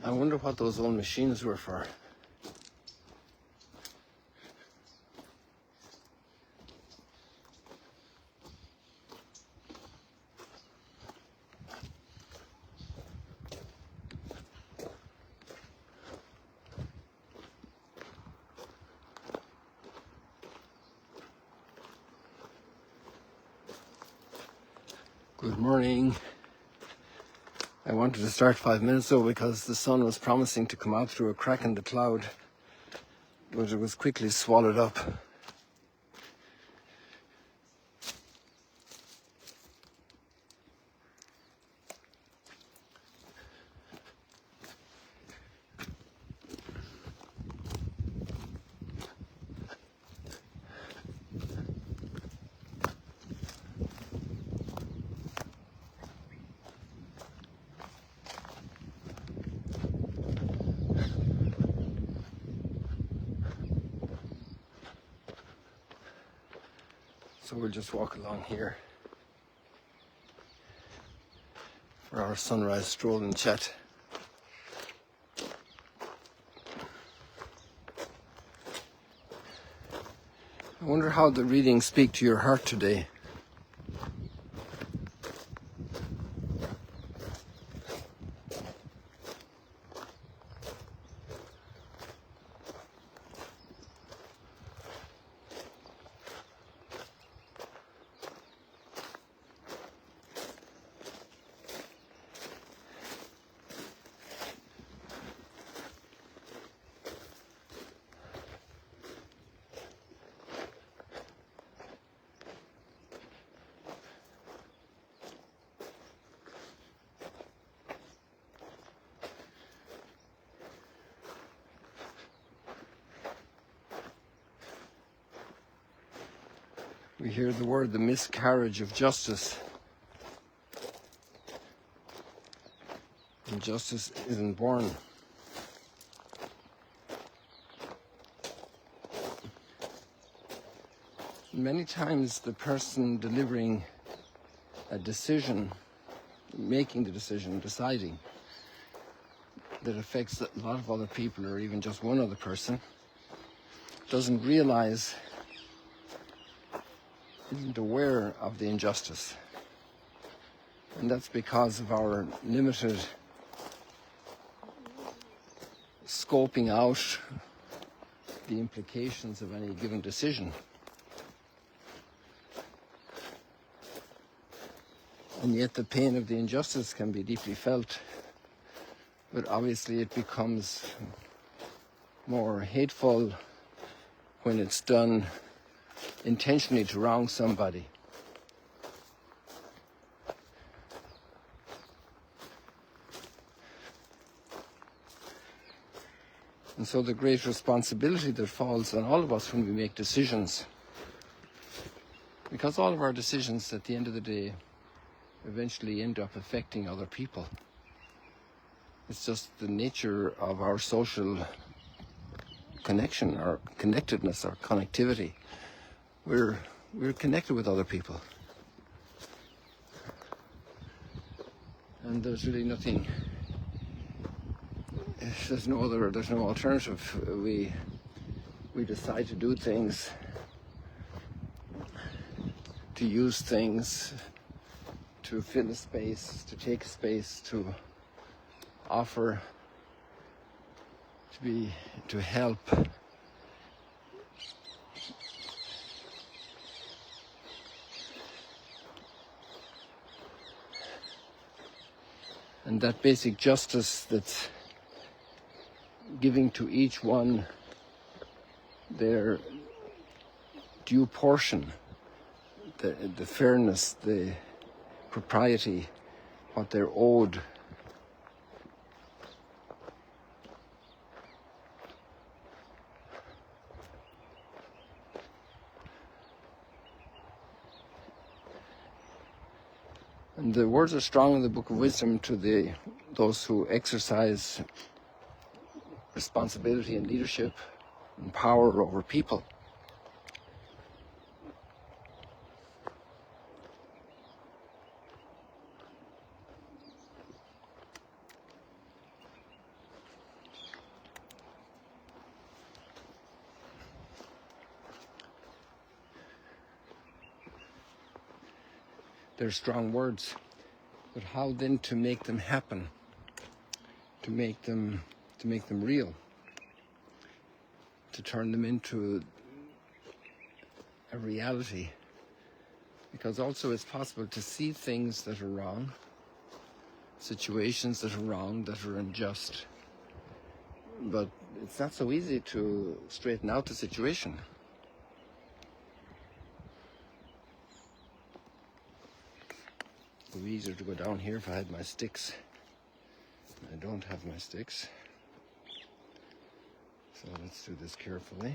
I wonder what those old machines were for. Good morning. I wanted to start 5 minutes ago because the sun was promising to come out through a crack in the cloud, but it was quickly swallowed up. So we'll just walk along here for our sunrise stroll and chat. I wonder how the readings speak to your heart today. We hear the word, the miscarriage of justice. And justice isn't born. Many times the person delivering a decision, making the decision, deciding, that affects a lot of other people or even just one other person, doesn't realize, isn't aware of the injustice. And that's because of our limited scoping out the implications of any given decision. And yet the pain of the injustice can be deeply felt, but obviously it becomes more hateful when it's done intentionally to wrong somebody. And so the great responsibility that falls on all of us when we make decisions, because all of our decisions at the end of the day eventually end up affecting other people. It's just the nature of our social connection, our connectedness, our connectivity. We're connected with other people. And there's really nothing, there's no alternative. We decide to do things, to use things, to fill a space, to take a space, to offer, to help. And that basic justice that's giving to each one their due portion, the fairness, the propriety, what they're owed. And the words are strong in the Book of Wisdom to those who exercise responsibility and leadership and power over people. They're strong words, but how then to make them happen, to make them real, to turn them into a reality? Because also it's possible to see things that are wrong, situations that are wrong, that are unjust, but it's not so easy to straighten out the situation. It would be easier to go down here if I had my sticks. I don't have my sticks. So let's do this carefully.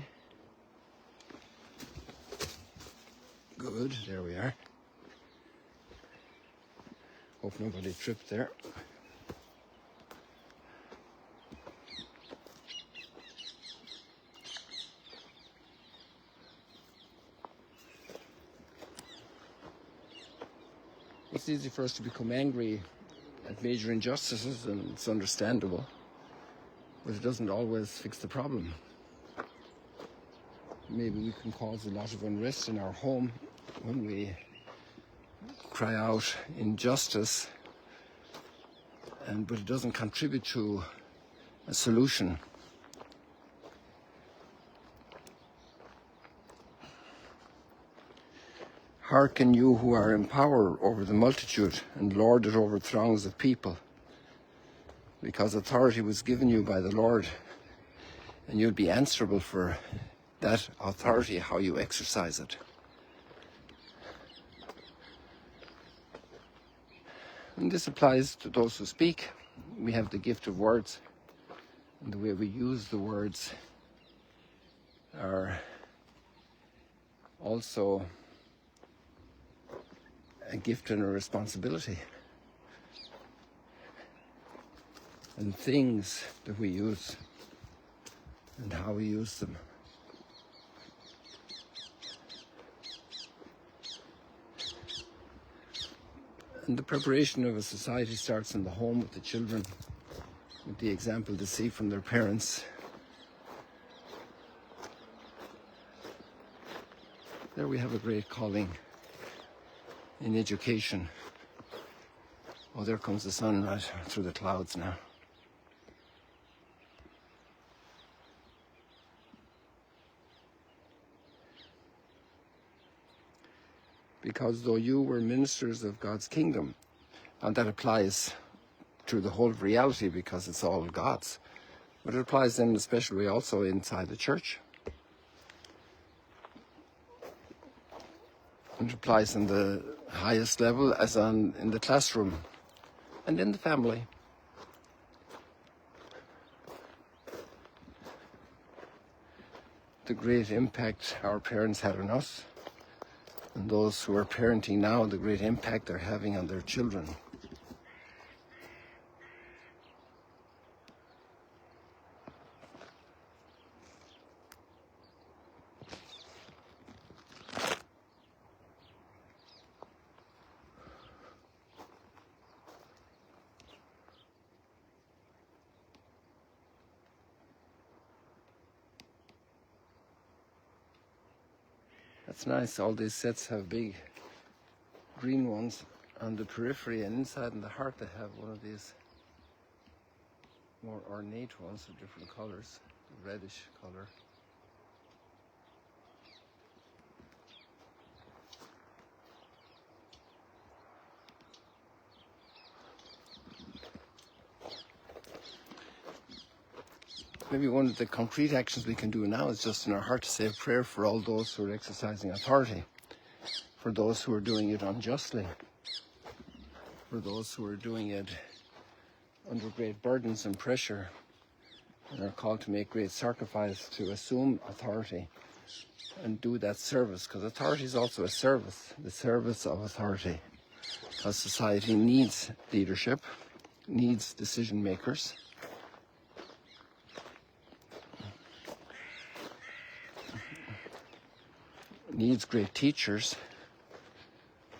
Good, there we are. Hope nobody tripped there. It's easy for us to become angry at major injustices, and it's understandable, but it doesn't always fix the problem. Maybe we can cause a lot of unrest in our home when we cry out injustice, but it doesn't contribute to a solution. Hearken you who are in power over the multitude, and lord it over throngs of people, because authority was given you by the Lord, and you'll be answerable for that authority, how you exercise it. And this applies to those who speak. We have the gift of words, and the way we use the words are also a gift and a responsibility. And things that we use and how we use them. And the preparation of a society starts in the home with the children, with the example they see from their parents. There we have a great calling in education. Oh, there comes the sun right through the clouds now. Because though you were ministers of God's kingdom, and that applies to the whole of reality because it's all God's, but it applies in a special way also inside the church. It applies in the highest level as in the classroom and in the family. The great impact our parents had on us, and those who are parenting now, the great impact they're having on their children. That's nice. All these sets have big green ones on the periphery, and inside in the heart they have one of these more ornate ones of different colors, reddish color. Maybe one of the concrete actions we can do now is just in our heart to say a prayer for all those who are exercising authority, for those who are doing it unjustly, for those who are doing it under great burdens and pressure, and are called to make great sacrifice to assume authority and do that service, because authority is also a service, the service of authority. Because society needs leadership, needs decision makers. Needs great teachers,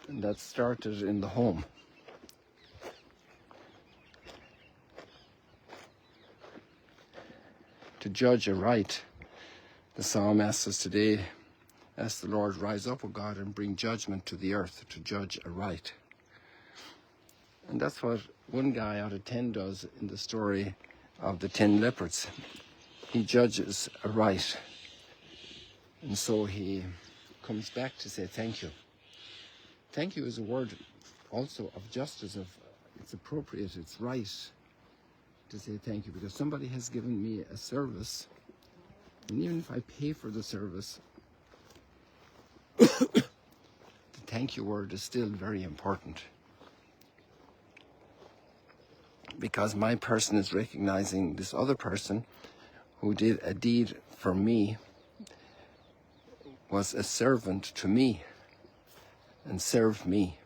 and that started in the home. To judge aright, the psalm asks us today, ask the Lord, rise up, O God, and bring judgment to the earth, to judge aright. And that's what one guy out of 10 does in the story of the 10 lepers. He judges aright. And so he comes back to say thank you. Thank you is a word also of justice, of it's appropriate, it's right to say thank you, because somebody has given me a service, and even if I pay for the service, the thank you word is still very important, because my person is recognizing this other person who did a deed for me, was a servant to me and served me.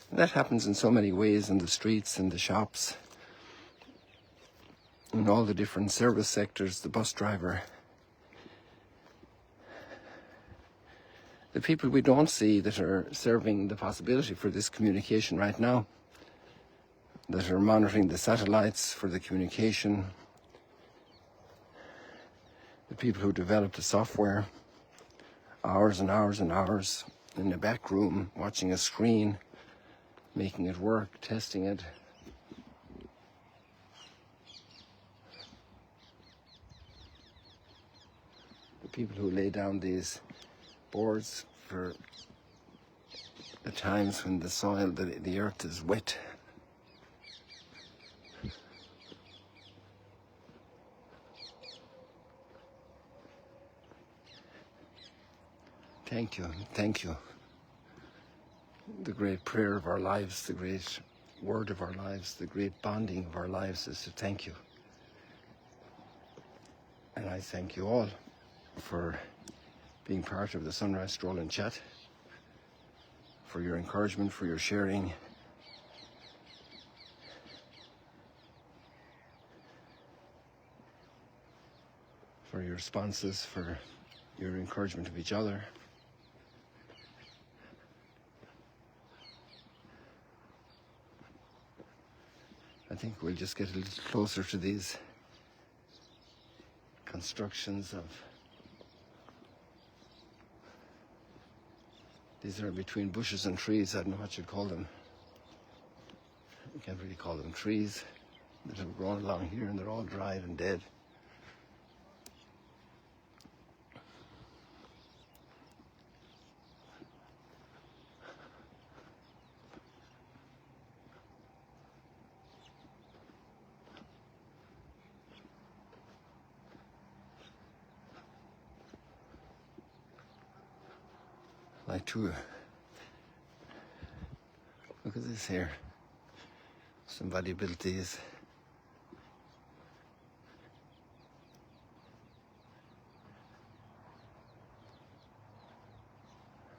And that happens in so many ways, in the streets, in the shops, in all the different service sectors, the bus driver. The people we don't see that are serving the possibility for this communication right now, that are monitoring the satellites for the communication, the people who develop the software, hours and hours and hours in the back room watching a screen, making it work, testing it. The people who lay down these boards for the times when the soil, the earth is wet. Thank you, thank you. The great prayer of our lives, the great word of our lives, the great bonding of our lives is to thank you. And I thank you all for being part of the Sunrise Stroll and Chat, for your encouragement, for your sharing. For your responses, for your encouragement of each other. I think we'll just get a little closer to these constructions of, these are between bushes and trees. I don't know what you'd call them. You can't really call them trees that have grown along here, and they're all dried and dead. Like two. Look at this here. Somebody built these.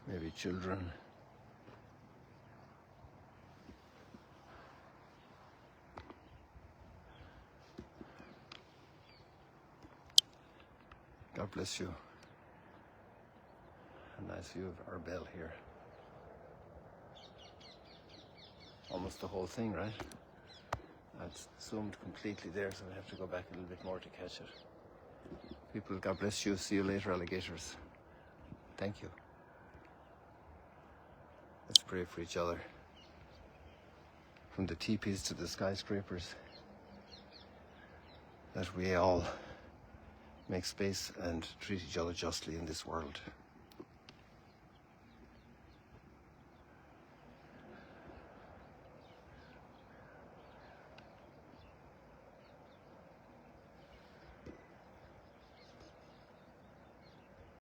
Maybe children. God bless you. A nice view of our bell here. Almost the whole thing, right? It's zoomed completely there, so I have to go back a little bit more to catch it. People, God bless you. See you later, alligators. Thank you. Let's pray for each other. From the teepees to the skyscrapers, that we all make space and treat each other justly in this world.